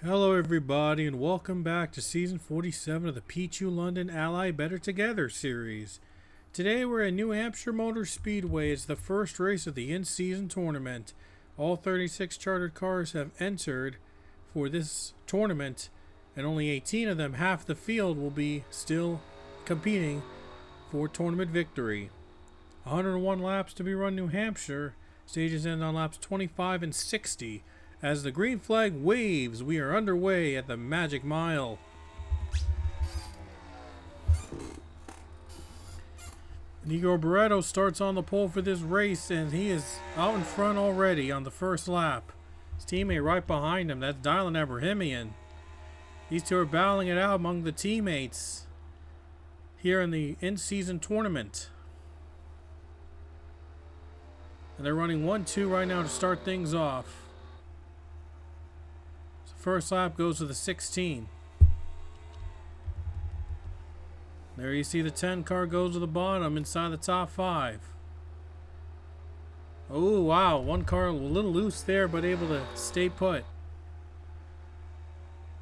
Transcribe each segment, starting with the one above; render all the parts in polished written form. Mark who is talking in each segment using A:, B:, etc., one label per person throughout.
A: Hello everybody and welcome back to season 47 of the P2 London Ally Better Together series. Today we're at New Hampshire Motor Speedway. It's the first race of the in-season tournament. All 36 chartered cars have entered for this tournament and only 18 of them, half the field, will be still competing for tournament victory. 101 laps to be run New Hampshire. Stages end on laps 25 and 60. As the green flag waves, we are underway at the Magic Mile. Nico Barretto starts on the pole for this race, and he is out in front already on the first lap. His teammate right behind him, that's Dylan Abrahamian. These two are battling it out among the teammates here in the in-season tournament. And they're running 1-2 right now to start things off. First lap goes to the 16. There you see the 10 car goes to the bottom inside the top 5. Oh wow, one car a little loose there but able to stay put.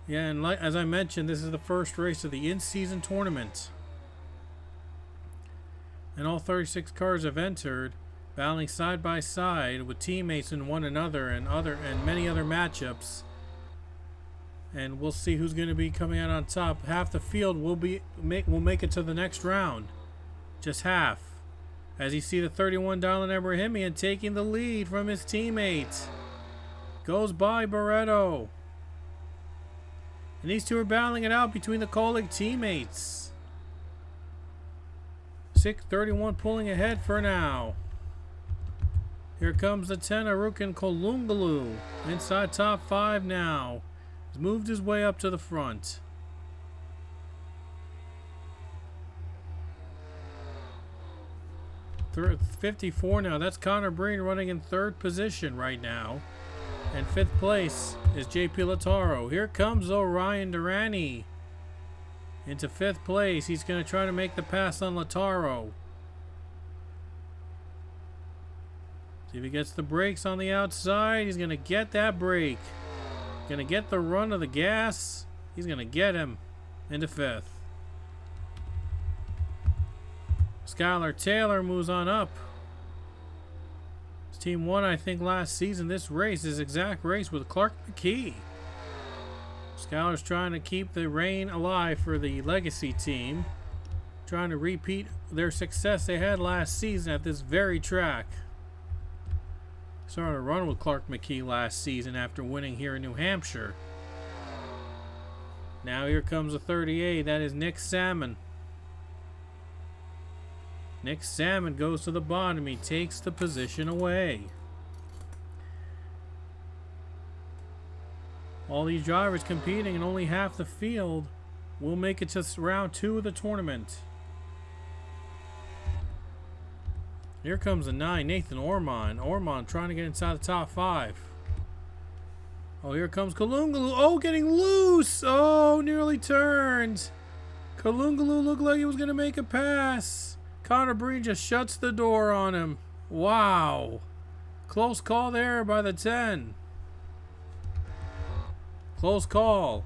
A: Yeah, and as I mentioned, this is the first race of the in-season tournament. And all 36 cars have entered, battling side by side with teammates in one another and many other matchups. And we'll see who's going to be coming out on top. Half the field will make it to the next round. Just half. As you see the 31 Dylan Abrahamian taking the lead from his teammate. Goes by Barretto. And these two are battling it out between the colleague teammates. 631 pulling ahead for now. Here comes the 10 Arukin Kolungalu. Inside top 5 now. Moved his way up to the front. Third, 54 now. That's Connor Breen running in third position right now. And fifth place is JP Lataro. Here comes Ryan Durrani into fifth place. He's going to try to make the pass on Lataro. See if he gets the brakes on the outside. He's going to get that brake. Gonna get the run of the gas. He's gonna get him into fifth. Skylar Taylor moves on up. His team won, I think, last season. This race, his exact race with Clark McKee. Skylar's trying to keep the reign alive for the legacy team, trying to repeat their success they had last season at this very track. Started a run with Clark McKee last season after winning here in New Hampshire. Now here comes a 38. That is Nick Salmon. Nick Salmon goes to the bottom. He takes the position away. All these drivers competing, and only half the field will make it to round 2 of the tournament. Here comes the 9, Nathan Ormond. Ormond trying to get inside the top 5. Oh, here comes Kalungalu. Oh, getting loose. Oh, nearly turned. Kalungalu looked like he was going to make a pass. Connor Breen just shuts the door on him. Wow. Close call there by the 10. Close call.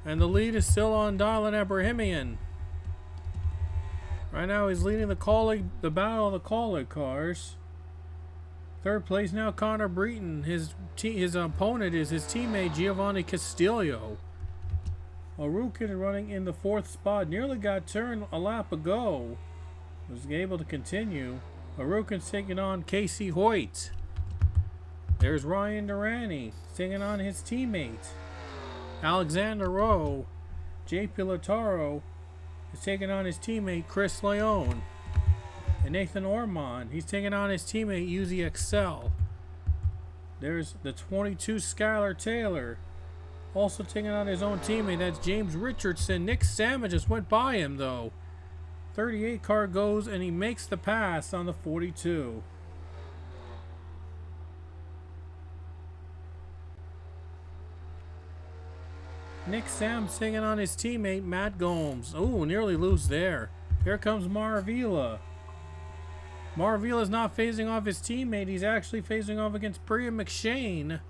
A: And the lead is still on Dylan Abrahamian. Right now he's leading the battle of the colleague cars. Third place now Connor Breton. His opponent is his teammate Giovanni Castillo. Arukin running in the 4th spot. Nearly got turned a lap ago. Was able to continue. Arukin's taking on Casey Hoyt. There's Ryan Durrani taking on his teammate. Alexander Rowe. JP Lataro is taking on his teammate Chris Leone. And Nathan Ormond, he's taking on his teammate Uzi Excel. There's the 22 Skylar Taylor, also taking on his own teammate. That's James Richardson. Nick Salmon just went by him though. 38 car goes and he makes the pass on the 42. Nick Sam's taking on his teammate Matt Gomes. Oh, nearly loose there. Here comes Marvila. Marvila's not facing off his teammate. He's actually facing off against Priya McShane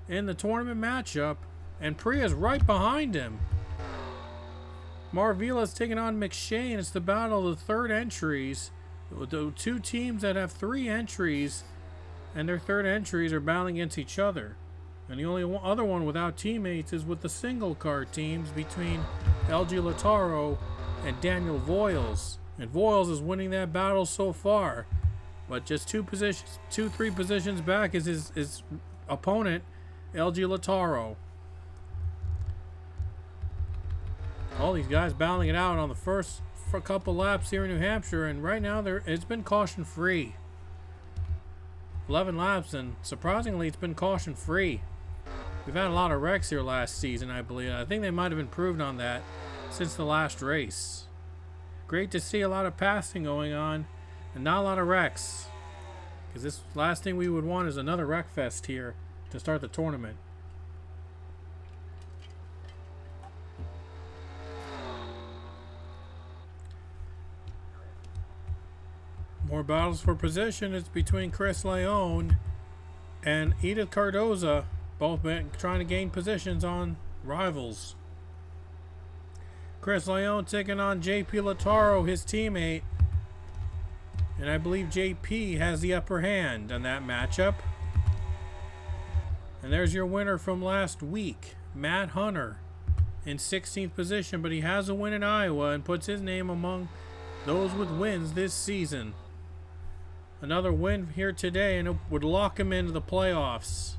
A: in the tournament matchup. And Priya's right behind him. Marvila's taking on McShane. It's the battle of the third entries. The two teams that have 3 entries and their third entries are battling against each other. And the only other one without teammates is with the single car teams between LG Lataro and Daniel Voiles. And Voiles is winning that battle so far. But just 3 positions back is his opponent, LG Lataro. All these guys battling it out on the first for a couple laps here in New Hampshire, and right now it's been caution free. 11 laps, and surprisingly it's been caution free. We've had a lot of wrecks here last season, I believe. I think they might have improved on that since the last race. Great to see a lot of passing going on and not a lot of wrecks, because this last thing we would want is another wreck fest here to start the tournament. More battles for position. It's between Chris Leone and Edith Cardoza, both trying to gain positions on rivals. Chris Leone taking on JP Lataro, his teammate. And I believe JP has the upper hand in that matchup. And there's your winner from last week, Matt Hunter, in 16th position. But he has a win in Iowa and puts his name among those with wins this season. Another win here today, and it would lock him into the playoffs.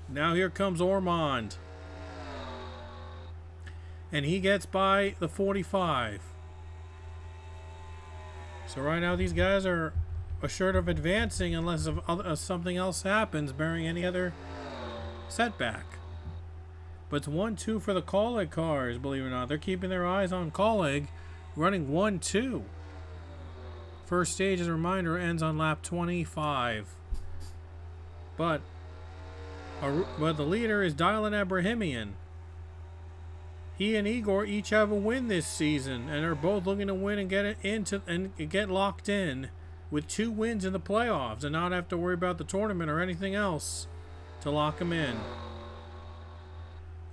A: Now here comes Ormond. And he gets by the 45. So right now these guys are assured of advancing unless something else happens, bearing any other setback. But it's 1-2 for the Colleague cars, believe it or not. They're keeping their eyes on Colleague, running 1-2. First stage, as a reminder, ends on lap 25. But the leader is Dylan Abrahamian. He and Igor each have a win this season, and are both looking to win and get locked in with 2 wins in the playoffs, and not have to worry about the tournament or anything else to lock them in.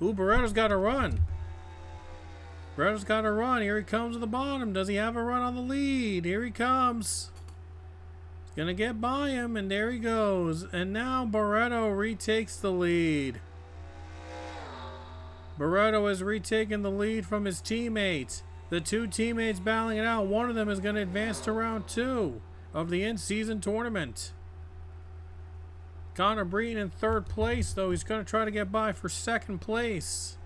A: Ooh, Beretto's got to run. Beretto's got to run. Here he comes to the bottom. Does he have a run on the lead? Here he comes. He's going to get by him, and there he goes. And now Beretto retakes the lead. Beretto has retaken the lead from his teammates. The 2 teammates battling it out. One of them is going to advance to round 2 of the in-season tournament. Connor Breen in 3rd place, though. He's going to try to get by for 2nd place.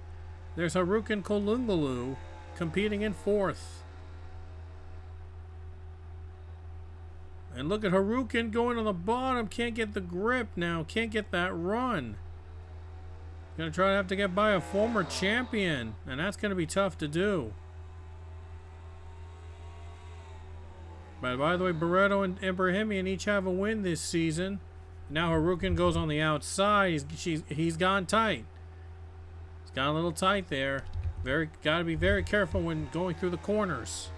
A: There's Harukin Kolungalu competing in 4th. And look at Harukin going on the bottom. Can't get the grip now. Can't get that run. Going to try to have to get by a former champion. And that's going to be tough to do. But by the way, Beretto and Ibrahimian each have a win this season. Now Harukin goes on the outside. He's gone tight. It's got a little tight there. Got to be very careful when going through the corners.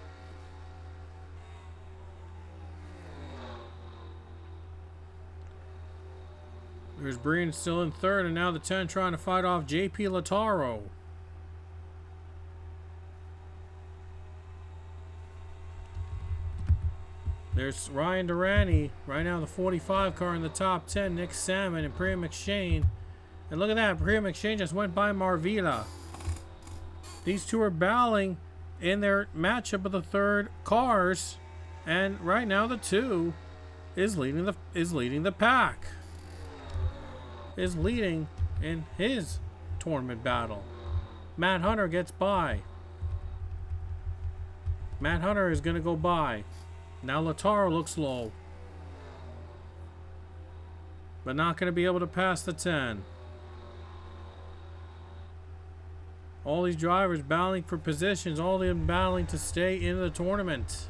A: There's Breen still in 3rd, and now the 10 trying to fight off JP Lataro. There's Ryan Durrani right now, the 45 car in the top 10. Nick Salmon and Priya McShane. And look at that, Priya McShane just went by Marvila. These 2 are battling in their matchup of the 3rd cars, and right now the 2 is leading the pack. Is leading in his tournament battle. Matt Hunter gets by. Matt Hunter is going to go by. Now Lataro looks low, but not going to be able to pass the 10. All these drivers battling for positions, all of them battling to stay in the tournament.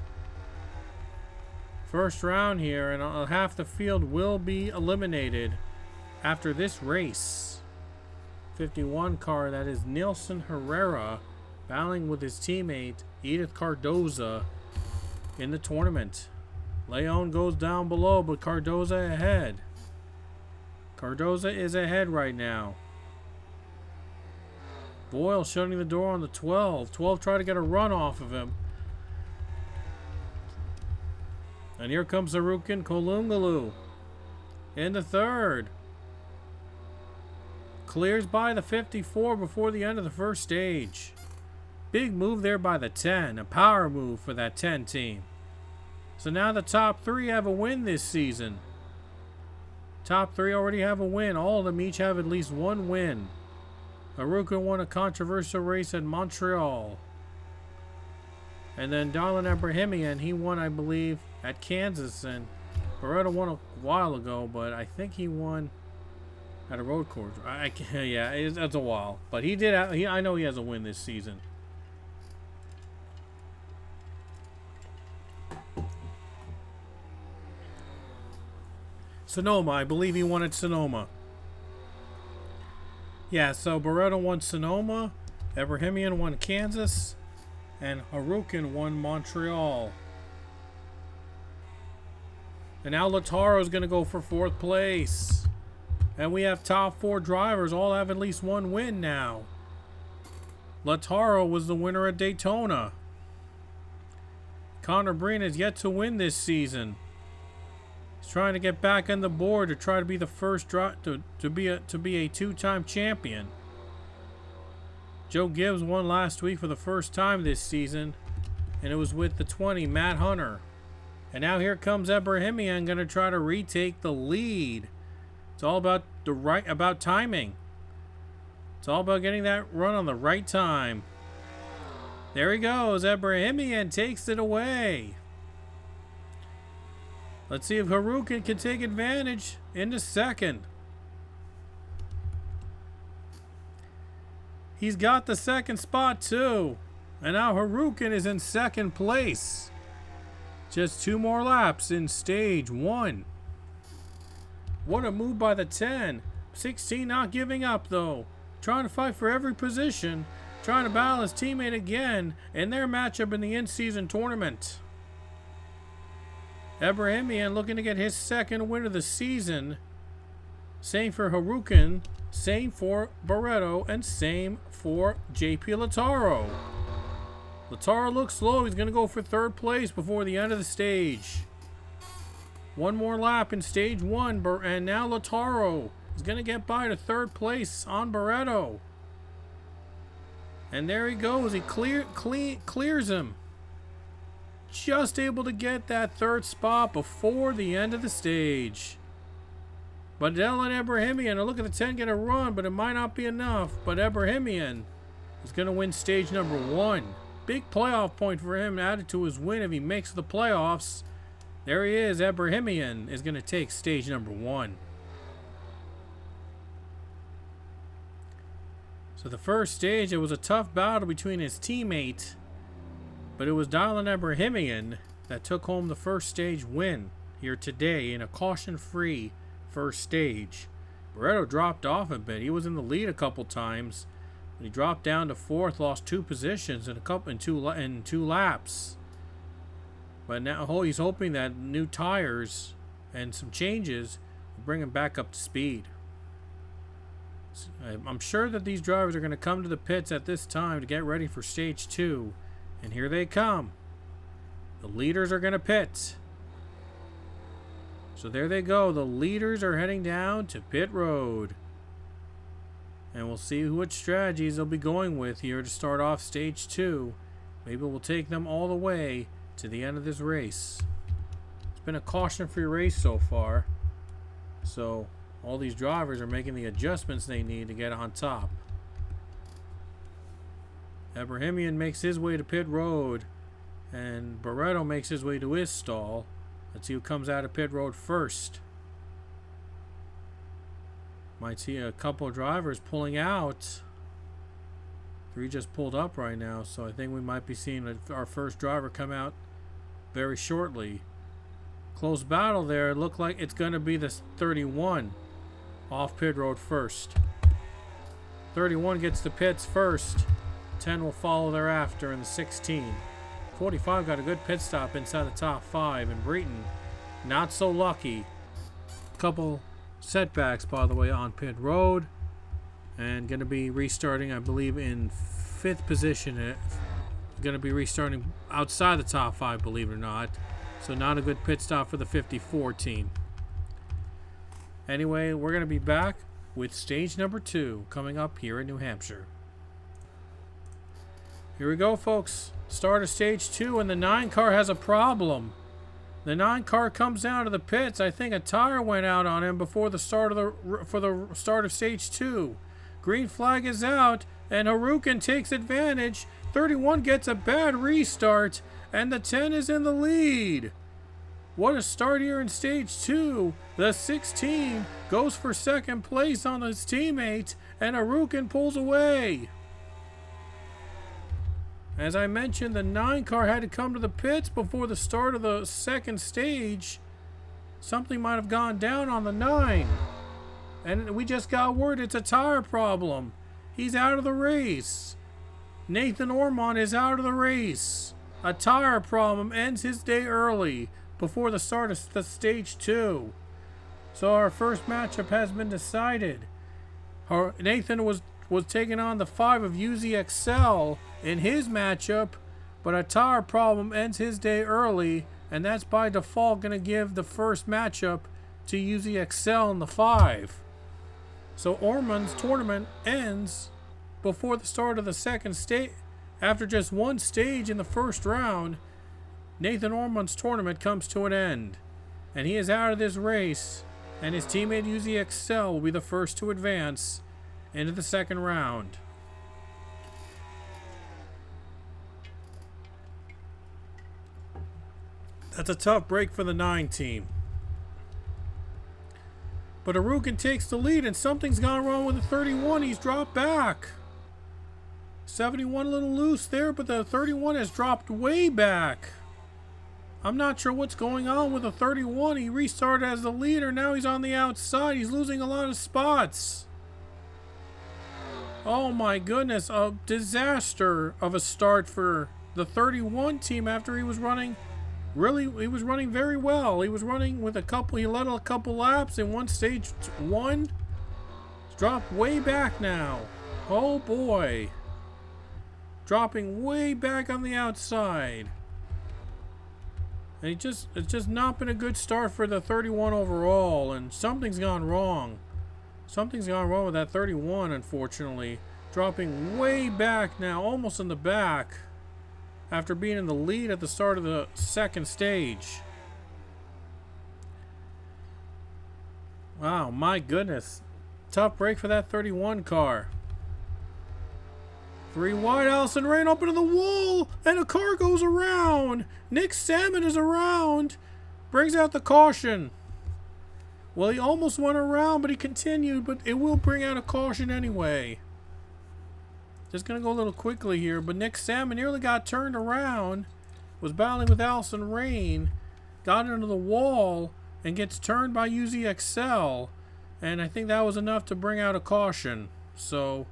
A: First round here, and half the field will be eliminated after this race. 51 car, that is Nilson Herrera, battling with his teammate Edith Cardoza in the tournament. Leon goes down below, but Cardoza ahead. Cardoza is ahead right now. Boyle shutting the door on the 12. 12 try to get a run off of him. And here comes Harukin Kolungalu in the third. Clears by the 54 before the end of the first stage. Big move there by the 10. A power move for that 10 team. So now the top three have a win this season. Top three already have a win. All of them each have at least one win. Harukin won a controversial race at Montreal. And then Darlin Abrahamian, he won, I believe, at Kansas. And Beretta won a while ago, but I think he won at a road course. Yeah, that's a while. But he did. I know he has a win this season. Sonoma, I believe he won at Sonoma. Yeah, so Beretta won Sonoma, Abrahamian won Kansas, and Harukin won Montreal. And now Lattaro's going to go for 4th place. And we have top 4 drivers all have at least one win now. Lattaro was the winner at Daytona. Connor Breen has yet to win this season. He's trying to get back on the board to try to be the first to be a 2-time champion. Joe Gibbs won last week for the first time this season, and it was with the 20, Matt Hunter. And now here comes Abrahamian, going to try to retake the lead. It's all about about timing. It's all about getting that run on the right time. There he goes. Abrahamian takes it away. Let's see if Harukin can take advantage into second. He's got the second spot too. And now Harukin is in second place. Just 2 more laps in stage 1. What a move by the 10. 16 not giving up though. Trying to fight for every position. Trying to battle his teammate again in their matchup in the in-season tournament. Abrahamian looking to get his second win of the season. Same for Harukin, same for Barretto, and same for JP Lattaro. Lattaro looks slow. He's going to go for 3rd place before the end of the stage. 1 more lap in stage 1, and now Lattaro is going to get by to 3rd place on Barretto. And there he goes. He clears him. Just able to get that 3rd spot before the end of the stage. But Dylan Abrahamian, look at the 10 get a run, but it might not be enough. But Abrahamian is going to win stage number 1. Big playoff point for him added to his win if he makes the playoffs. There he is. Abrahamian is going to take stage number 1. So the first stage, it was a tough battle between his teammate, but it was Dylan Abrahamian that took home the first stage win here today in a caution-free first stage. Barretto dropped off a bit. He was in the lead a couple times, but he dropped down to 4th, lost 2 positions in two laps. But now he's hoping that new tires and some changes will bring him back up to speed. I'm sure that these drivers are going to come to the pits at this time to get ready for stage 2. And here they come. The leaders are going to pit. So there they go. The leaders are heading down to pit road. And we'll see what strategies they'll be going with here to start off stage 2. Maybe we'll take them all the way to the end of this race. It's been a caution-free race so far. So all these drivers are making the adjustments they need to get on top. Abrahamian makes his way to pit road, and Barretto makes his way to his stall. Let's see who comes out of pit road first. Might see a couple of drivers pulling out. 3 just pulled up right now, so I think we might be seeing our first driver come out very shortly. Close battle there. It looked like it's going to be the 31 off pit road first. 31 gets to pits first. 10 will follow thereafter in the 16. 45 got a good pit stop inside the top 5, and Breton not so lucky. Couple setbacks, by the way, on pit road. And going to be restarting, I believe, in 5th position. Going to be restarting outside the top 5, believe it or not. So not a good pit stop for the 54 team. Anyway, we're going to be back with stage number 2 coming up here in New Hampshire. Here we go, folks. Start of stage 2, and the 9 car has a problem. The 9 car comes down to the pits. I think a tire went out on him before the start of the start of stage 2. Green flag is out, and Harukin takes advantage. 31 gets a bad restart, and the 10 is in the lead. What a start here in stage 2. The 16 goes for 2nd place on his teammate, and Harukin pulls away. As I mentioned, the 9 car had to come to the pits before the start of the 2nd stage. Something might have gone down on the 9. And we just got word it's a tire problem. He's out of the race. Nathan Ormond is out of the race. A tire problem ends his day early before the start of the stage 2. So our first matchup has been decided. Nathan was taking on the 5 of UZXL in his matchup, but a tire problem ends his day early, and that's by default going to give the first matchup to UZXL in the 5. So Ormond's tournament ends before the start of the 2nd stage. After just 1 stage in the first round, Nathan Ormond's tournament comes to an end, and he is out of this race, and his teammate UZXL will be the first to advance into the 2nd round. That's a tough break for the 9 team. But Harukin takes the lead, and something's gone wrong with the 31. He's dropped back. 71 a little loose there, but the 31 has dropped way back. I'm not sure what's going on with the 31. He restarted as the leader. Now he's on the outside. He's losing a lot of spots. Oh my goodness. A disaster of a start for the 31 team after he was running. Really, he was running very well. He was running with he led a couple laps in stage 1. He's dropped way back now. Oh boy. Dropping way back on the outside. And it's just not been a good start for the 31 overall, and something's gone wrong. Something's gone wrong with that 31, unfortunately. Dropping way back now, almost in the back, after being in the lead at the start of the 2nd stage. Wow, my goodness. Tough break for that 31 car. 3 wide, Allison ran up into the wall, and a car goes around. Nick Salmon is around. Brings out the caution. Well, he almost went around, but he continued, but it will bring out a caution anyway. Just going to go a little quickly here, but Nick Salmon nearly got turned around, was battling with Allison Rain, got into the wall, and gets turned by UZXL, and I think that was enough to bring out a caution. So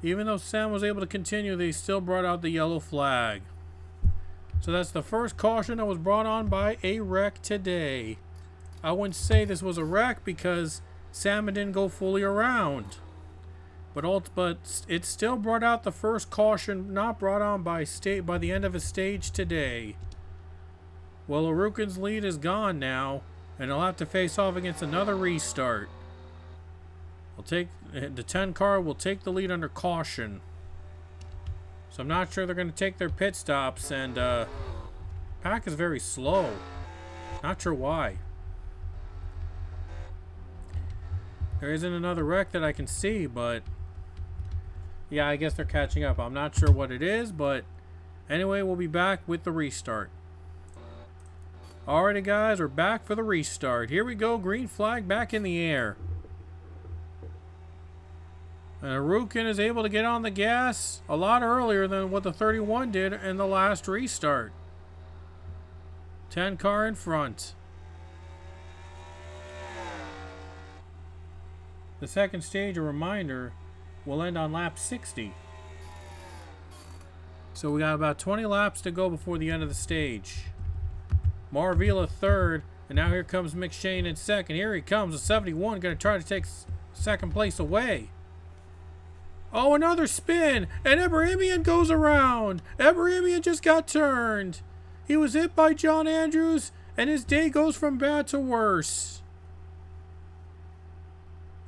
A: even though Sam was able to continue, they still brought out the yellow flag. So that's the first caution that was brought on by a wreck today. I wouldn't say this was a wreck because Salmon didn't go fully around. But it still brought out the first caution not brought on by the end of a stage today. Well, Harukin's lead is gone now, and he'll have to face off against another restart. The 10 car will take the lead under caution. So I'm not sure they're going to take their pit stops, and pack is very slow. Not sure why. There isn't another wreck that I can see, but yeah, I guess they're catching up. I'm not sure what it is, but anyway, we'll be back with the restart. Alrighty guys, we're back for the restart. Here we go, green flag back in the air. And Harukin is able to get on the gas a lot earlier than what the 31 did in the last restart. 10 car in front. The 2nd stage, a reminder, will end on lap 60. So we got about 20 laps to go before the end of the stage. Marvila 3rd, And now here comes McShane in second. Here he comes, a 71, going to try to take second place away. Oh, another spin, and Ebrahimian goes around. Ebrahimian just got turned. He was hit by John Andrews, and his day goes from bad to worse.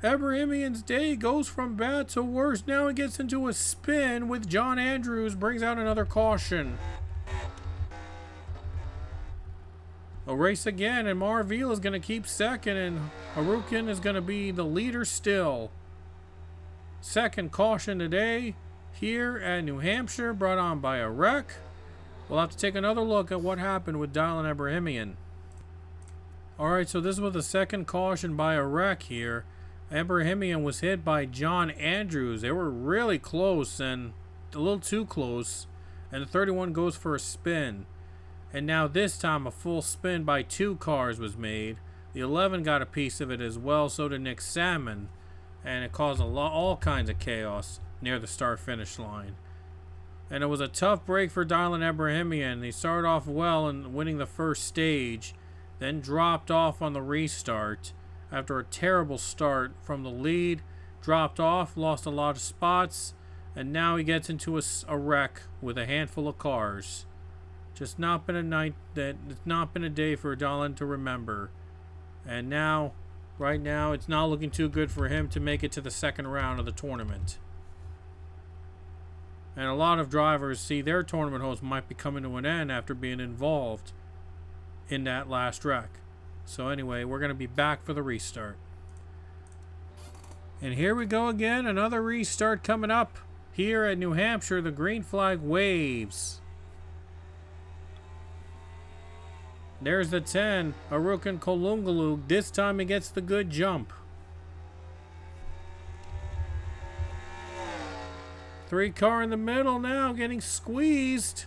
A: Ebrahimian's day goes from bad to worse. Now he gets into a spin with John Andrews, brings out another caution. A race again, and Marville is going to keep second, and Harukin is going to be the leader still. Second caution today here at New Hampshire, brought on by a wreck. We'll have to take another look at what happened with Dylan Ebrahimian. Alright, so this was the second caution by a wreck here. Ebrahimian was hit by John Andrews. They were really close, and a little too close. And the 31 goes for a spin. And now this time a full spin by 2 cars was made. The 11 got a piece of it as well, so did Nick Salmon. And it caused all kinds of chaos near the start-finish line. And it was a tough break for Dylan Ebrahimian. He started off well in winning the first stage, then dropped off on the restart after a terrible start from the lead, dropped off, lost a lot of spots, and now he gets into a wreck with a handful of cars. Just not been a night that it's not been a day for Dylan to remember. And now, right now, it's not looking too good for him to make it to the second round of the tournament. And a lot of drivers see their tournament hopes might be coming to an end after being involved in that last wreck. So anyway, we're going to be back for the restart. And here we go again, another restart coming up here at New Hampshire. The green flag waves. There's the 10, Harukin Kolungalug. This time he gets the good jump. 3 car in the middle now, getting squeezed.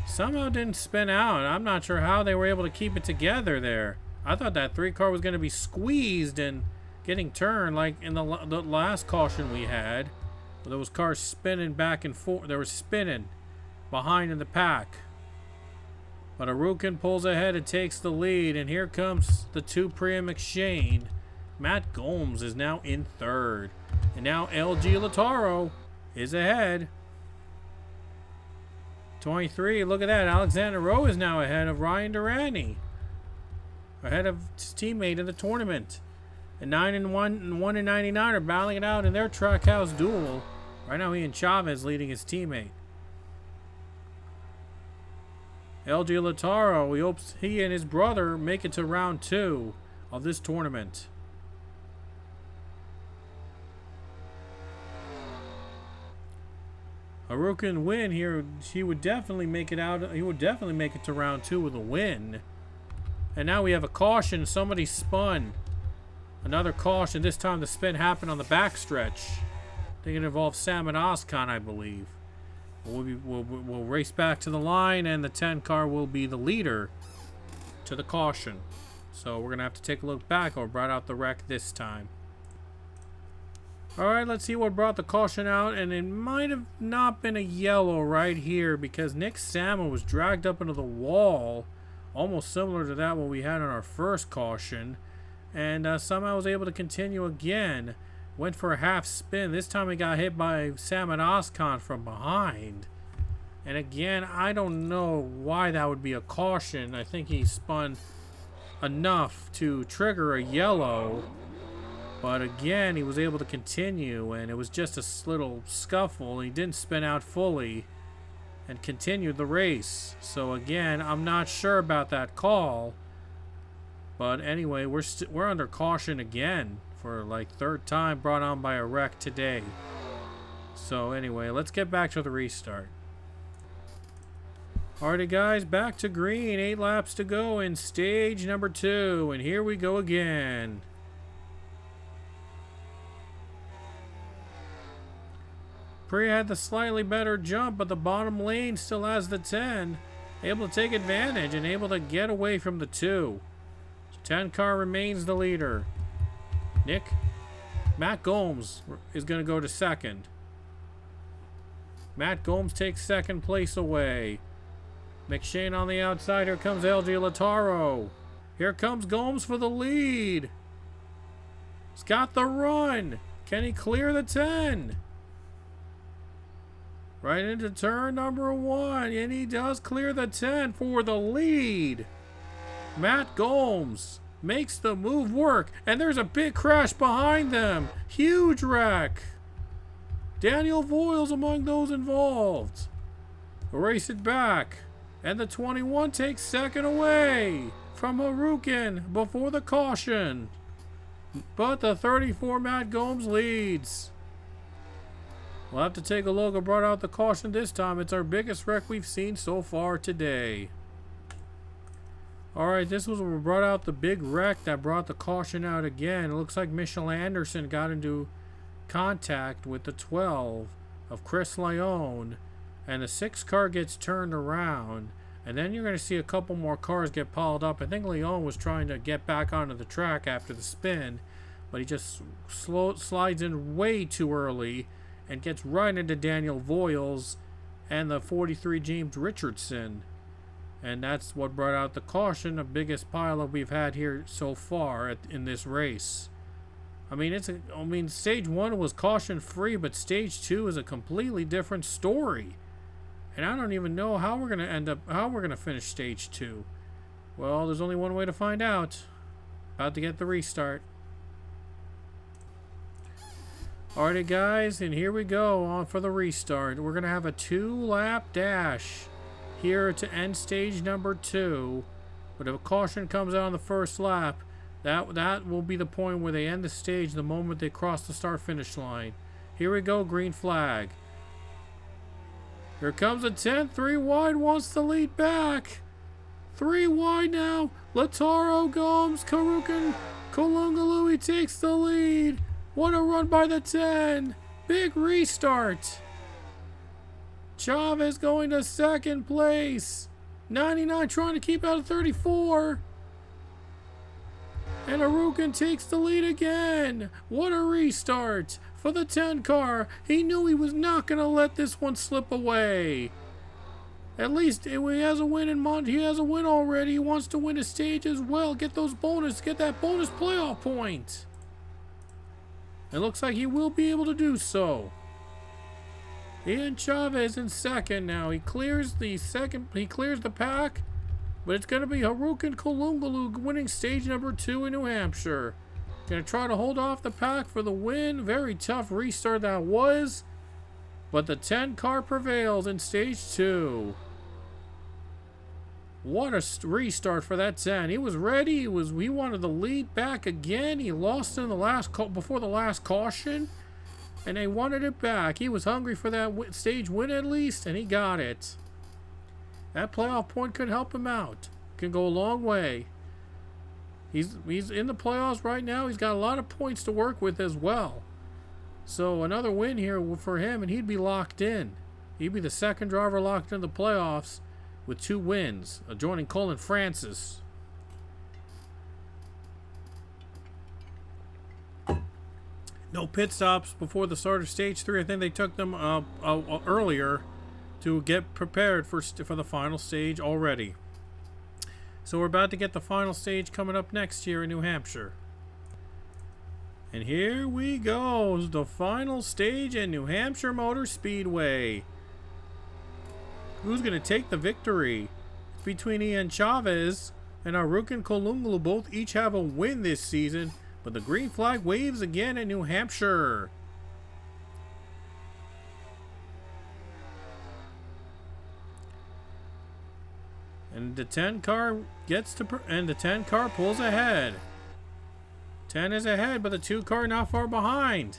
A: Somehow didn't spin out. I'm not sure how they were able to keep it together there. I thought that 3 car was going to be squeezed and getting turned like in the last caution we had. Those cars spinning back and forth. They were spinning behind in the pack. But Harukin pulls ahead and takes the lead. And here comes the 2 Priya McShane. Matt Gomes is now in third. And now LG Lataro is ahead. 23, look at that. Alexander Rowe is now ahead of Ryan Durrani. Ahead of his teammate in the tournament. And 9 and 1 and 1 and 99 are battling it out in their Trackhouse duel. Right now he and Chavez leading his teammate. LG Lataro, we hope he and his brother make it to round 2 of this tournament. Harukin win here, he would definitely make it out. He would definitely make it to round 2 with a win. And now we have a caution. Somebody spun. Another caution. This time the spin happened on the backstretch. I think it involved Sam and Oscon, I believe. We'll race back to the line, and the 10 car will be the leader to the caution. So we're going to have to take a look back or brought out the wreck this time. Alright, let's see what brought the caution out, and it might have not been a yellow right here because Nick Salmon was dragged up into the wall, almost similar to that what we had on our first caution, and somehow was able to continue again. Went for a half spin. This time he got hit by Salmon Oscon from behind. And again, I don't know why that would be a caution. I think he spun enough to trigger a yellow. But again, he was able to continue, and it was just a little scuffle. He didn't spin out fully and continued the race. So again, I'm not sure about that call. But anyway, we're under caution again for like 3rd time, brought on by a wreck today. So anyway, let's get back to the restart. Alrighty guys, back to green. 8 laps to go in stage number 2. And here we go again. Priya had the slightly better jump, but the bottom lane still has the 10. Able to take advantage and able to get away from the 2. 10 car remains the leader. Matt Gomes is going to go to 2nd. Matt Gomes takes 2nd place away. McShane on the outside. Here comes LG Lataro. Here comes Gomes for the lead. He's got the run. Can he clear the 10? Right into turn number 1. And he does clear the 10 for the lead. Matt Gomes makes the move work. And there's a big crash behind them. Huge wreck. Daniel Voiles among those involved. Erase it back. And the 21 takes second away from Harukin before the caution. But the 34 Matt Gomes leads. We'll have to take a look. I brought out the caution this time. It's our biggest wreck we've seen so far today. Alright, this was where we brought out the big wreck that brought the caution out again. It looks like Michelle Anderson got into contact with the 12 of Chris Leone. And the 6 car gets turned around. And then you're going to see a couple more cars get piled up. I think Leon was trying to get back onto the track after the spin. But he just slides in way too early. And gets right into Daniel Voiles and the 43 James Richardson. And that's what brought out the caution. The biggest pileup we've had here so far in this race. I mean, stage 1 was caution free. But stage 2 is a completely different story. And I don't even know how we're going to finish stage 2. Well, there's only one way to find out. About to get the restart. Alrighty guys, and here we go on for the restart. We're going to have a 2-lap dash here to end stage number 2. But if a caution comes out on the first lap, that will be the point where they end the stage the moment they cross the start-finish line. Here we go, green flag. Here comes a 10, 3 wide, wants to lead back. 3 wide now. Lataro, Gomes, Karukin, Kolungalui takes the lead. What a run by the 10. Big restart. Chavez going to second place. 99 trying to keep out of 34. And Harukin takes the lead again. What a restart for the 10 car. He knew he was not going to let this one slip away. At least he has a win he has a win already. He wants to win a stage as well. Get that bonus playoff point. It looks like he will be able to do so. Ian Chavez in second now. He clears the pack. But it's going to be Harukin Kolungalu winning stage number 2 in New Hampshire. Going to try to hold off the pack for the win. Very tough restart that was. But the 10 car prevails in stage 2. What a restart for that 10. He was ready. He wanted the lead back again. He lost in before the last caution. And they wanted it back. He was hungry for that stage win at least. And he got it. That playoff point could help him out. Can go a long way. He's in the playoffs right now. He's got a lot of points to work with as well. So another win here for him, and he'd be locked in. He'd be the second driver locked in the playoffs with 2 wins, joining Colin Francis. No pit stops before the start of stage 3. I think they took them earlier to get prepared for the final stage already. So we're about to get the final stage coming up next year in New Hampshire. And here we go, the final stage in New Hampshire Motor Speedway. Who's going to take the victory? It's between Ian Chavez and Harukin Kolungalu. Both each have a win this season, but the green flag waves again in New Hampshire. And the 10 car pulls ahead. 10 is ahead, but the 2 car not far behind.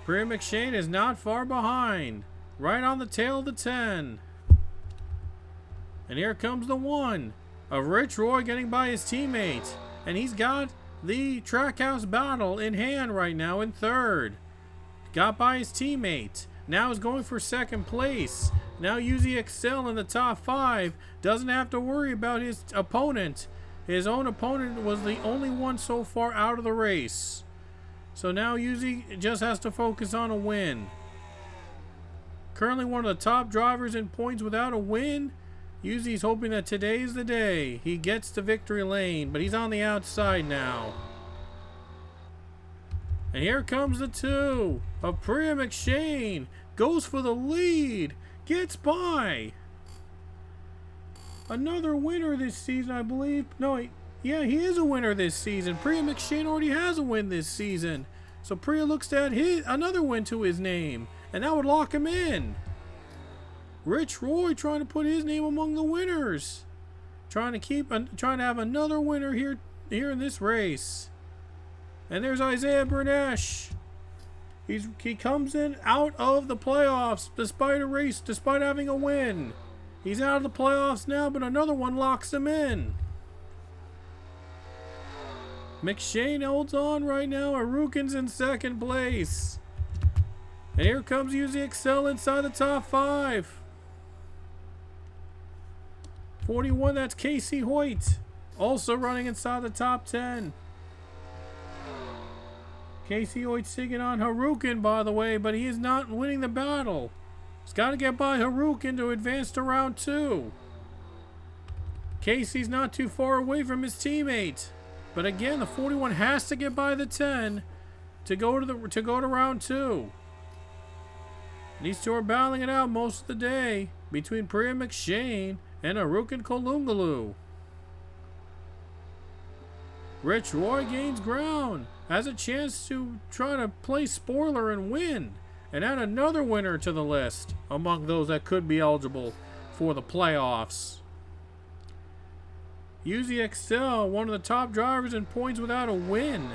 A: Priya McShane is not far behind. Right on the tail of the 10. And here comes the 1 of Rich Roy getting by his teammate. And he's got the Trackhouse Battle in hand right now in third. Got by his teammate. Now is going for second place. Now UZXL in the top 5. Doesn't have to worry about his opponent. His own opponent was the only one so far out of the race. So now UZ just has to focus on a win. Currently one of the top drivers in points without a win. Usually he's hoping that today's the day he gets to victory lane, but he's on the outside now. And here comes the 2 of Priya McShane. Goes for the lead. Gets by. Another winner this season, I believe. No, yeah, he is a winner this season. Priya McShane already has a win this season. So Priya looks to add another win to his name. And that would lock him in. Rich Roy trying to put his name among the winners. Trying to have another winner here in this race. And there's Isaiah Bernesh. He comes in out of the playoffs despite having a win. He's out of the playoffs now, but another one locks him in. McShane holds on right now. Arukin's in second place. And here comes UZXL inside the top 5. 41, that's Casey Hoyt. Also running inside the top 10. Casey Hoyt's taking on Harukin, by the way, but he is not winning the battle. He's got to get by Harukin to advance to round 2. Casey's not too far away from his teammate. But again, the 41 has to get by the 10 to go to round 2. These two are battling it out most of the day between Priya McShane and Harukin Kolungalu. Rich Roy gains ground, has a chance to try to play spoiler and win, and add another winner to the list among those that could be eligible for the playoffs. UZXL, one of the top drivers in points without a win.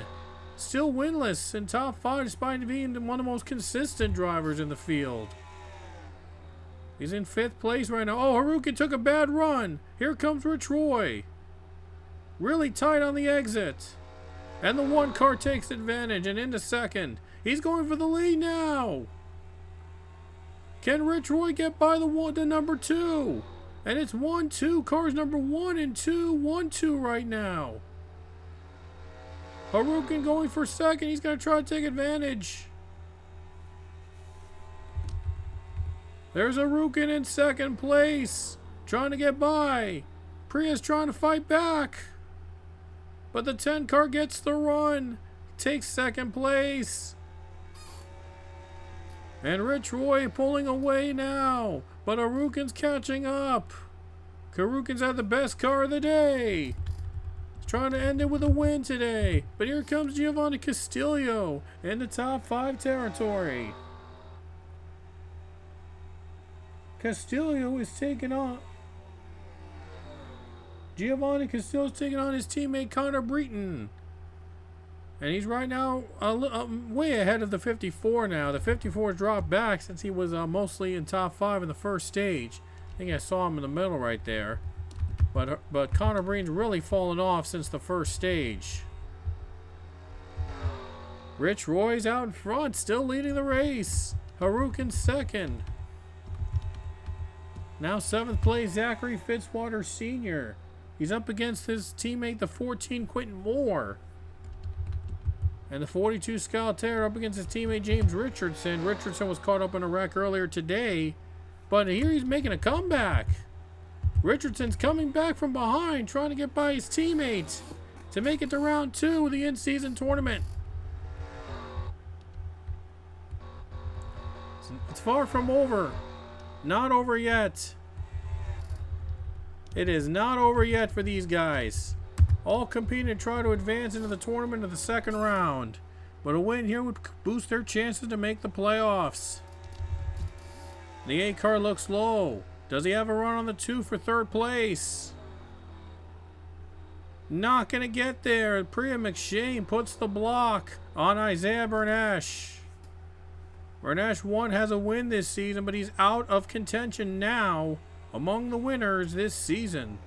A: Still winless in top 5 despite being one of the most consistent drivers in the field. He's in 5th place right now. Oh, Harukin took a bad run. Here comes Rich Roy. Really tight on the exit. And the 1 car takes advantage and into 2nd. He's going for the lead now. Can Rich Roy get by the number 2? And it's 1-2. Cars number 1 and 2. 1-2 right now. Harukin going for 2nd. He's going to try to take advantage. There's Harukin in 2nd place. Trying to get by. Priya's trying to fight back. But the 10 car gets the run. Takes 2nd place. And Rich Roy pulling away now. But Harukin's catching up. Harukin's had the best car of the day. He's trying to end it with a win today. But here comes Giovanni Castillo in the top 5 territory. Castillo is taking on... Giovanni Castillo is taking on his teammate Connor Breton. And he's right now way ahead of the 54 now. The 54 dropped back since he was mostly in top 5 in the first stage. I think I saw him in the middle right there. But Connor Breton's really fallen off since the first stage. Rich Roy's out in front, still leading the race. Harukin 2nd. Now 7th place, Zachary Fitzwater Sr. He's up against his teammate, the 14, Quentin Moore. And the 42, Scott Taylor up against his teammate, James Richardson. Richardson was caught up in a wreck earlier today. But here he's making a comeback. Richardson's coming back from behind, trying to get by his teammate to make it to round 2 of the in-season tournament. It's far from over. Not over yet. It is not over yet for these guys. All competing to try to advance into the tournament of the 2nd round. But a win here would boost their chances to make the playoffs. The 8 car looks low. Does he have a run on the 2 for 3rd place? Not going to get there. Priya McShane puts the block on Isaiah Bernesh. Bernesh 1 has a win this season, but he's out of contention now among the winners this season.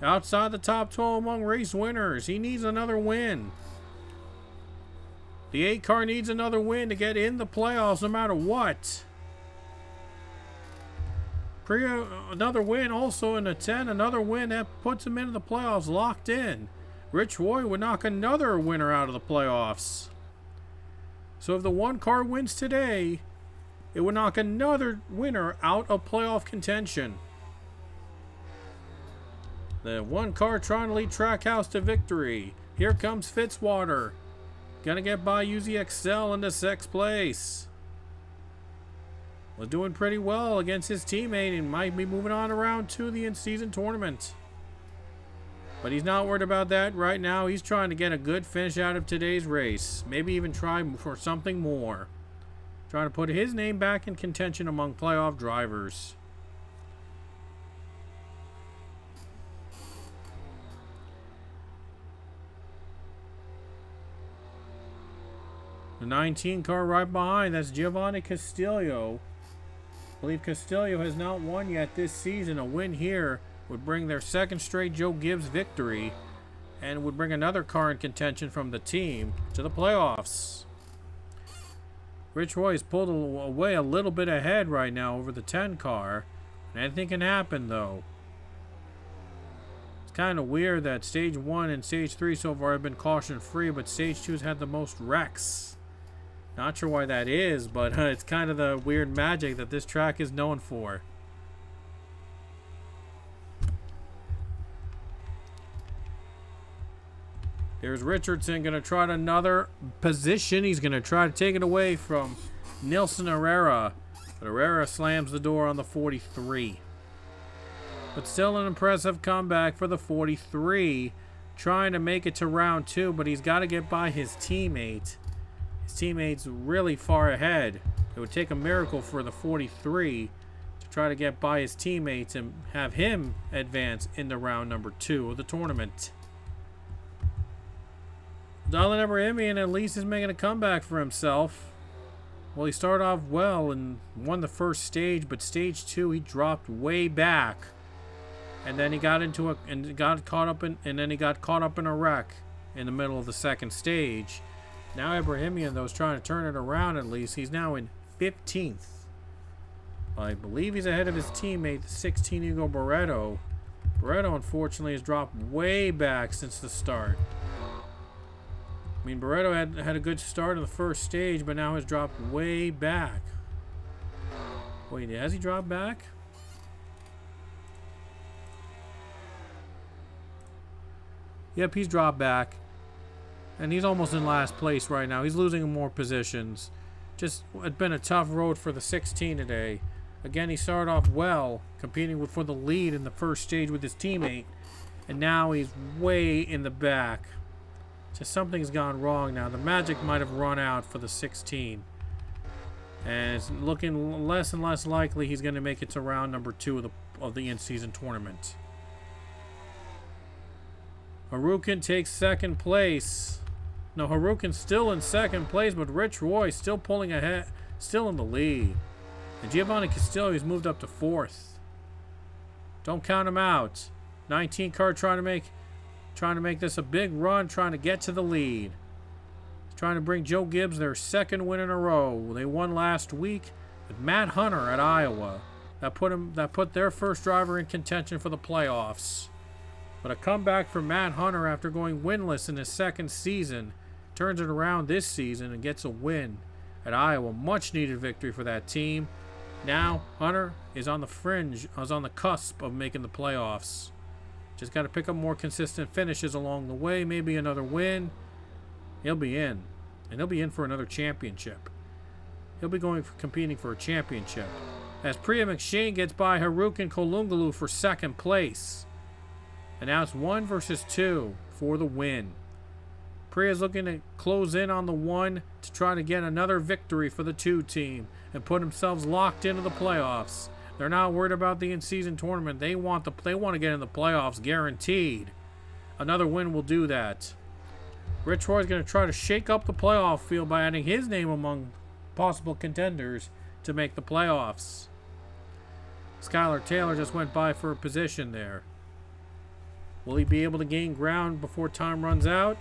A: Outside the top 12 among race winners. He needs another win. The 8 car needs another win to get in the playoffs no matter what. Priya, another win also in the 10. Another win that puts him into the playoffs locked in. Rich Roy would knock another winner out of the playoffs. So if the 1 car wins today, It would knock another winner out of playoff contention. The one car trying to lead Trackhouse to victory. Here comes Fitzwater. Gonna get by UZXL into 6th place. Was doing pretty well against his teammate and might be moving on around to the in-season tournament. But he's not worried about that right now. He's trying to get a good finish out of today's race. Maybe even try for something more. Trying to put his name back in contention among playoff drivers. The 19 car right behind, that's Giovanni Castillo. I believe Castillo has not won yet this season. A win here would bring their 2nd straight Joe Gibbs victory and would bring another car in contention from the team to the playoffs. Rich Roy is pulled away a little bit ahead right now over the 10 car. Anything can happen though. It's kind of weird that stage 1 and stage 3 so far have been caution free, but stage 2 has had the most wrecks. Not sure why that is, but it's kind of the weird magic that this track is known for. There's Richardson going to try another position. He's going to try to take it away from Nilson Herrera. But Herrera slams the door on the 43. But still an impressive comeback for the 43. Trying to make it to round 2, but he's got to get by his teammate. His teammate's really far ahead. It would take a miracle for the 43 to try to get by his teammates and have him advance into round number 2 of the tournament. Dylan Ebrahimian at least is making a comeback for himself. Well, he started off well and won the first stage, but stage 2 he dropped way back. And then he got caught up in a wreck in the middle of the 2nd stage. Now Ebrahimian, though, is trying to turn it around at least. He's now in 15th. I believe he's ahead of his teammate, the 16 Hugo Barreto. Barreto, unfortunately, has dropped way back since the start. I mean, Barreto had a good start in the first stage, but now has dropped way back. Wait, has he dropped back? Yep, he's dropped back. And he's almost in last place right now. He's losing more positions. Just, it's been a tough road for the 16 today. Again, he started off well, competing for the lead in the first stage with his teammate. And now he's way in the back. Just something's gone wrong now. The magic might have run out for the 16. And it's looking less and less likely he's going to make it to round number 2 of the in-season tournament. Harukin takes 2nd place. No, Harukin's still in 2nd place, but Rich Roy still pulling ahead, still in the lead. And Giovanni Castillo has moved up to 4th. Don't count him out. 19 car trying to make this a big run, trying to get to the lead. Trying to bring Joe Gibbs their 2nd win in a row. They won last week with Matt Hunter at Iowa. That put their first driver in contention for the playoffs. But a comeback from Matt Hunter after going winless in his 2nd season turns it around this season and gets a win at Iowa. Much needed victory for that team. Now Hunter is on the fringe, is on the cusp of making the playoffs. Just got to pick up more consistent finishes along the way. Maybe another win. He'll be in. And he'll be in for another championship. He'll be competing for a championship. As Priya McShane gets by Harukin Kolungalu for 2nd place. And now it's 1 versus 2 for the win. Priya's looking to close in on the 1 to try to get another victory for the 2 team and put themselves locked into the playoffs. They're not worried about the in-season tournament. They want to get in the playoffs guaranteed. Another win will do that. Rich Roy's going to try to shake up the playoff field by adding his name among possible contenders to make the playoffs. Skylar Taylor just went by for a position there. Will he be able to gain ground before time runs out?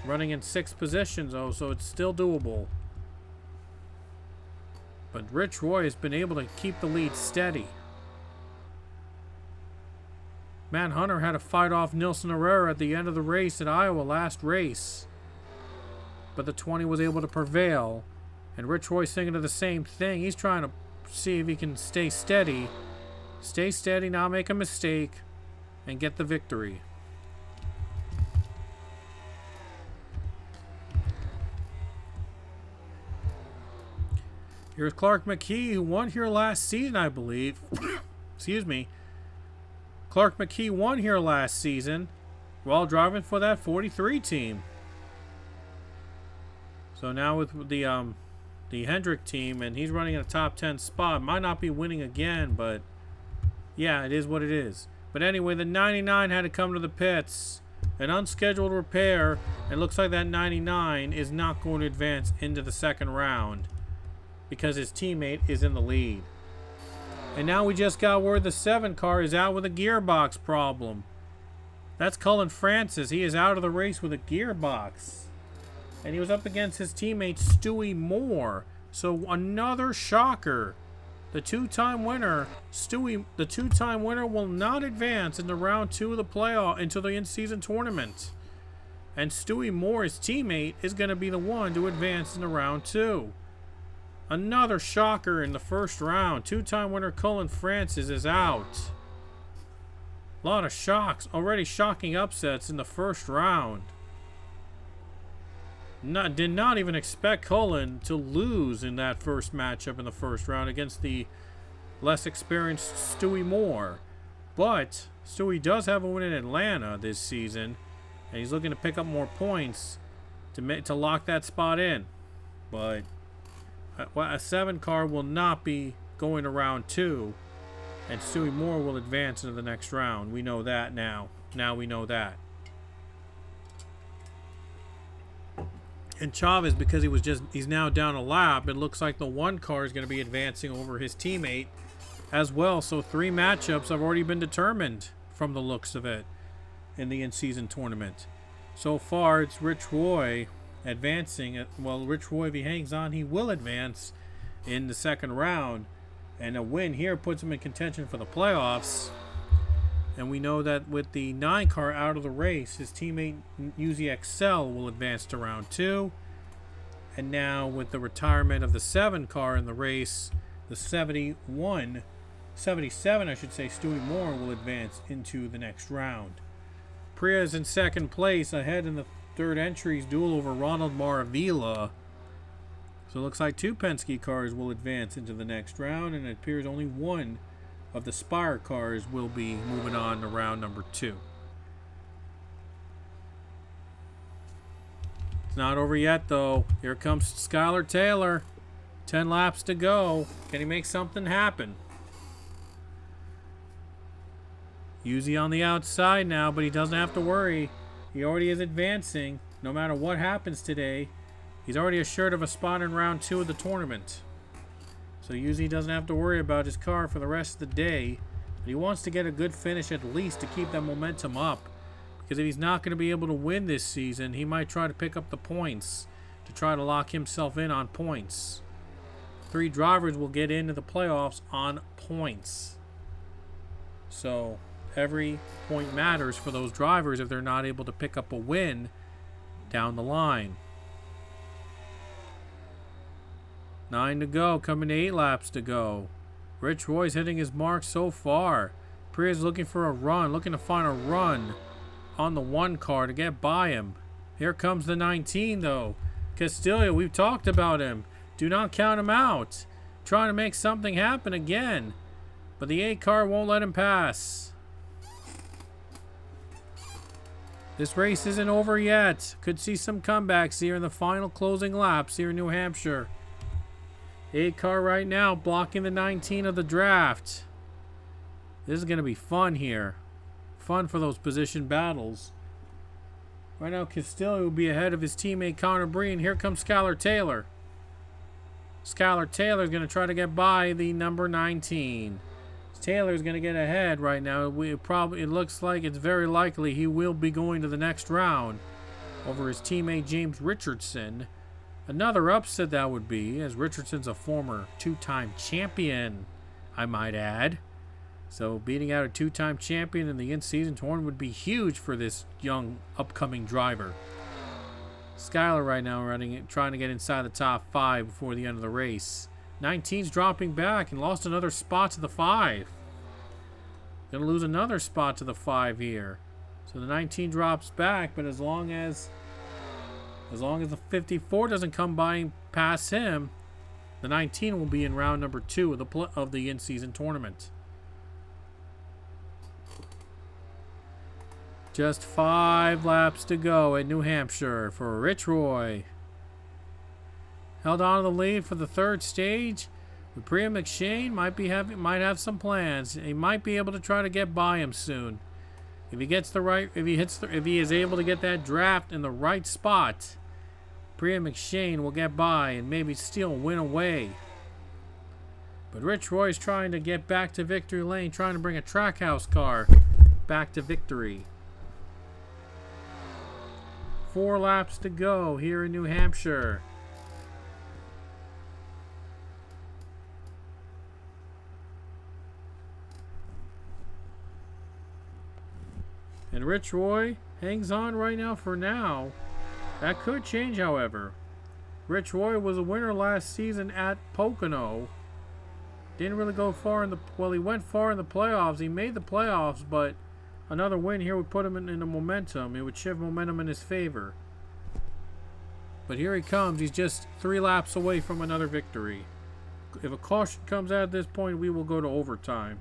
A: Running in 6th position, though, so it's still doable. But Rich Roy has been able to keep the lead steady. Matt Hunter had to fight off Nilson Herrera at the end of the race at Iowa last race. But the 20 was able to prevail And Rich Roy's thinking of the same thing. He's trying to see if he can stay steady. Stay steady, not make a mistake, and get the victory. Here's Clark McKee, who won here last season, I believe. Excuse me. Clark McKee won here last season while driving for that 43 team. So now with the Hendrick team, and he's running in a top 10 spot. Might not be winning again, but yeah, it is what it is. But anyway, the 99 had to come to the pits. An unscheduled repair, and looks like that 99 is not going to advance into the second round because his teammate is in the lead. And now we just got word the 7 car is out with a gearbox problem. That's Cullen Francis. He is out of the race with a gearbox. And he was up against his teammate Stewie Moore. So another shocker. The two-time winner, the two-time winner will not advance into round 2 of the playoff, into the in-season tournament. And Stewie Moore, his teammate, is going to be the one to advance into round 2. Another shocker in the first round. Two-time winner Cullen Francis is out. A lot of shocks. Already shocking upsets in the first round. Did not even expect Cullen to lose in that first matchup in the first round against the less experienced Stewie Moore. But Stewie does have a win in Atlanta this season, and he's looking to pick up more points to lock that spot in. But a 7 car will not be going to round 2, and Stewie Moore will advance into the next round. We know that now. Now we know that. And Chavez, because he's now down a lap, it looks like the 1 car is going to be advancing over his teammate as well. So 3 matchups have already been determined from the looks of it in the in-season tournament. So far, it's Rich Roy advancing. Well, Rich Roy, if he hangs on, he will advance in the second round. And a win here puts him in contention for the playoffs. And we know that with the 9 car out of the race, his teammate UZXL will advance to round 2. And now with the retirement of the 7 car in the race, the 77, I should say, Stewie Moore will advance into the next round. Priya is in second place, ahead in the third entries duel over Ronald Maravilla. So it looks like 2 Penske cars will advance into the next round, and it appears only 1 of the Spire cars will be moving on to round number 2. It's not over yet, though. Here comes Skylar Taylor. 10 laps to go. Can he make something happen? Uzi on the outside now, but he doesn't have to worry. He already is advancing. No matter what happens today, he's already assured of a spot in round 2 of the tournament. So Uzi doesn't have to worry about his car for the rest of the day. But he wants to get a good finish at least to keep that momentum up. Because if he's not going to be able to win this season, he might try to pick up the points to try to lock himself in on points. 3 drivers will get into the playoffs on points. So every point matters for those drivers if they're not able to pick up a win down the line. 9 to go, coming to 8 laps to go. Rich Roy's hitting his mark so far. Priya's looking for a run, looking to find a run on the 1 car to get by him. Here comes the 19 though. Castillo, we've talked about him. Do not count him out. Trying to make something happen again. But the 8 car won't let him pass. This race isn't over yet. Could see some comebacks here in the final closing laps here in New Hampshire. 8 car right now blocking the 19 of the draft. This is going to be fun here. Fun for those position battles. Right now Castillo will be ahead of his teammate Connor Breen. Here comes Skylar Taylor. Skylar Taylor is going to try to get by the number 19. Taylor is going to get ahead right now. It looks like it's very likely he will be going to the next round over his teammate James Richardson. Another upset that would be, as Richardson's a former 2-time champion, I might add. So beating out a 2-time champion in the in-season tournament would be huge for this young upcoming driver. Skyler right now trying to get inside the top 5 before the end of the race. 19's dropping back and lost another spot to the 5. Gonna lose another spot to the 5 here. So the 19 drops back, but as long as the 54 doesn't come by and pass him, the 19 will be in round number 2 of the in-season tournament. Just 5 laps to go at New Hampshire for Rich Roy. Held on to the lead for the 3rd stage. But Priya McShane might have some plans. He might be able to try to get by him soon. If he is able to get that draft in the right spot, Priya McShane will get by and maybe still win away. But Rich Roy is trying to get back to victory lane, trying to bring a Trackhouse car back to victory. 4 laps to go here in New Hampshire. And Rich Roy hangs on right now for now. That could change, however. Rich Roy was a winner last season at Pocono. Didn't really go far in the... Well, he went far in the playoffs. He made the playoffs, but another win here would put him in the momentum. It would shift momentum in his favor. But here he comes. He's just 3 laps away from another victory. If a caution comes out at this point, we will go to overtime.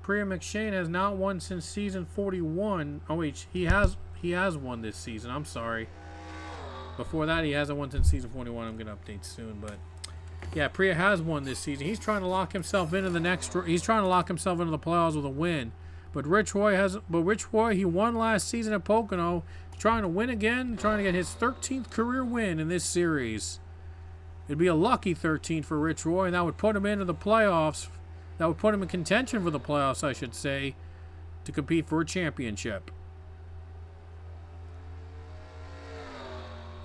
A: Priya McShane has not won since season 41. Oh wait, he has won this season. I'm sorry. Before that, he hasn't won since season 41. I'm gonna update soon, but yeah, Priya has won this season. He's trying to lock himself into the next. He's trying to lock himself into the playoffs with a win. But Rich Roy, he won last season at Pocono. He's trying to win again, trying to get his 13th career win in this series. It'd be a lucky 13th for Rich Roy, and that would put him into the playoffs. That would put him in contention for the playoffs, I should say, to compete for a championship.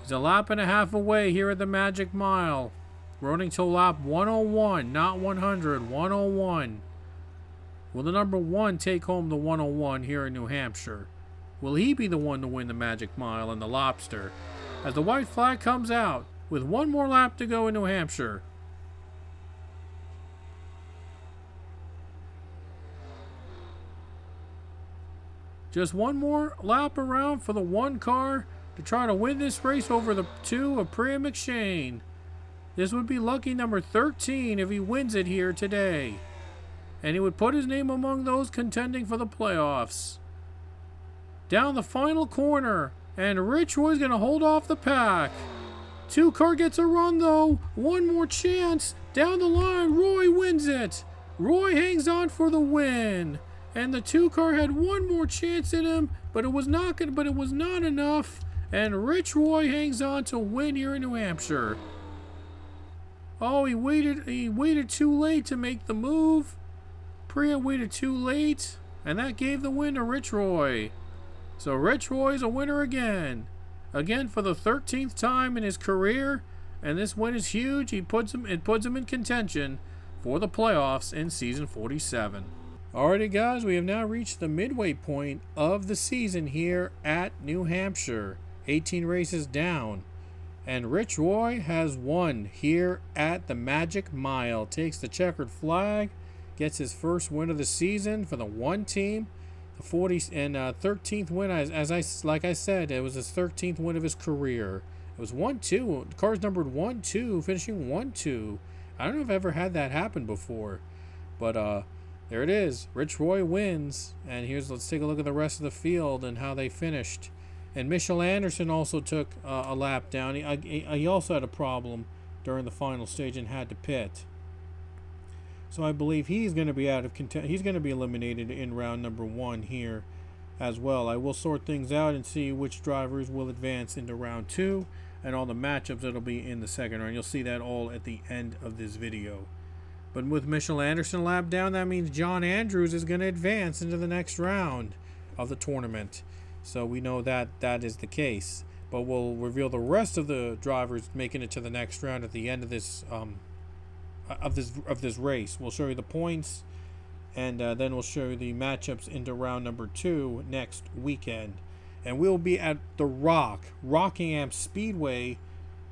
A: He's a lap and a half away here at the Magic Mile. Running to lap 101, not 100, 101. Will the number 1 take home the 101 here in New Hampshire? Will he be the one to win the Magic Mile and the Lobster? As the white flag comes out, with 1 more lap to go in New Hampshire. Just 1 more lap around for the 1 car to try to win this race over the 2 of Priya McShane. This would be lucky number 13 if he wins it here today. And he would put his name among those contending for the playoffs. Down the final corner, and Rich Roy's going to hold off the pack. 2 car gets a run though. 1 more chance. Down the line, Roy wins it. Roy hangs on for the win. And the 2 car had 1 more chance in him, but it was not enough. And Rich Roy hangs on to win here in New Hampshire. Oh, he waited too late to make the move. Priya waited too late, and that gave the win to Rich Roy. So Rich Roy's a winner again. Again for the 13th time in his career, and this win is huge. It puts him in contention for the playoffs in season 47. Alrighty guys, we have now reached the midway point of the season here at New Hampshire. 18 races down. And Rich Roy has won here at the Magic Mile. Takes the checkered flag, gets his first win of the season for the 1 team. The 13th win, like I said, it was his 13th win of his career. It was 1-2. The car's numbered 1-2, finishing 1-2. I don't know if I've ever had that happen before. But there it is. Rich Roy wins. And let's take a look at the rest of the field and how they finished. And Michelle Anderson also took a lap down. He also had a problem during the final stage and had to pit. So I believe he's going to be out of contention. He's going to be eliminated in round number 1 here as well. I will sort things out and see which drivers will advance into round 2 and all the matchups that'll be in the second round. You'll see that all at the end of this video. But with Michelle Anderson lap down, that means John Andrews is going to advance into the next round of the tournament. So we know that that is the case. But we'll reveal the rest of the drivers making it to the next round at the end of this this race. We'll show you the points, and then we'll show you the matchups into round number 2 next weekend. And we'll be at the Rockingham Speedway,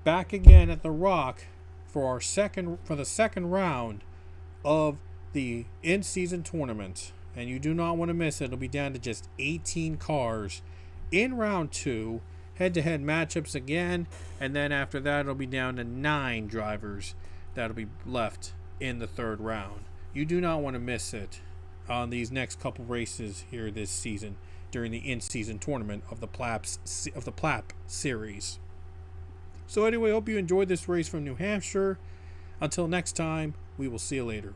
A: back again at the Rock for the second round of the in-season tournament. And you do not want to miss it. It'll be down to just 18 cars in round 2. Head-to-head matchups again, and then after that it'll be down to 9 drivers that'll be left in the third round. You do not want to miss it on these next couple races here this season during the in-season tournament of the PLABT series. So anyway, hope you enjoyed this race from New Hampshire. Until next time, we will see you later.